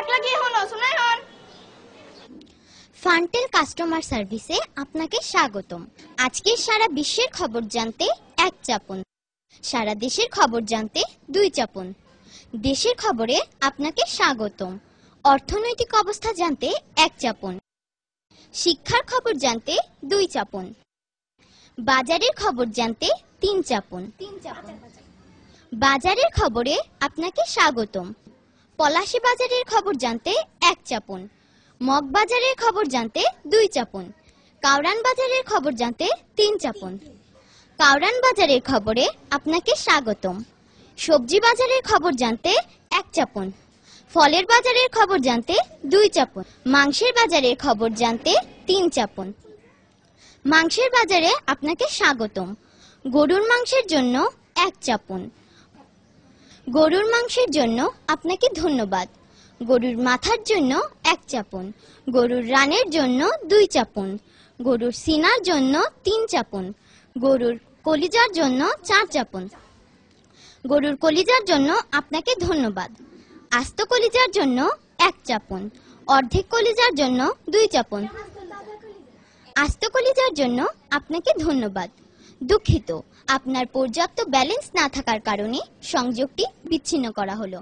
নাক লাগিয়ে হলো শোনাই হন। ফান্টেল কাস্টমার সার্ভিসে আপনাকে স্বাগতম। আজকের সারা বিশ্বের খবর জানতে এক চাপুন, সারা দেশের খবর জানতে দুই চাপুন। দেশের খবরে আপনাকে স্বাগতম। অর্থনৈতিক অবস্থা জানতে এক চাপুন, শিক্ষার খবর জানতে দুই চাপুন। বাজারের খবর জানতে তিন চাপুন। বাজারের খবরে আপনাকে স্বাগতম। পলাশী বাজারের খবর জানতে এক চাপুন, মগবাজারের খবর জানতে দুই চাপুন। কাউরান বাজারের খবর জানতে তিন চাপুন। কাউরান বাজারের খবরে আপনাকে স্বাগতম। সবজি বাজারের খবর জানতে এক চাপুন, ফলের বাজারের খবর জানতে দুই চাপুন। মাংসের বাজারের খবর জানতে তিন চাপুন। মাংসের বাজারে আপনাকে স্বাগতম। গরুর মাংসের জন্য এক চাপুন। গরুর মাংসের জন্য আপনাকে ধন্যবাদ। গরুর মাথার জন্য এক চাপুন। গরুর রানের জন্য দুই চাপুন। গরুর সিনার জন্য তিন চাপুন। গরুর কলিজার জন্য চার চাপুন। গরুর কলিজার জন্য আপনাকে ধন্যবাদ। আস্ত কলিজার জন্য এক চাপুন। অর্ধেক কলিজার জন্য দুই চাপুন। আস্ত কলিজার জন্য আপনাকে ধন্যবাদ। দুঃখিত, আপনার পর্যাপ্ত ব্যালেন্স না থাকার কারণে সংযোগটি বিচ্ছিন্ন করা হলো।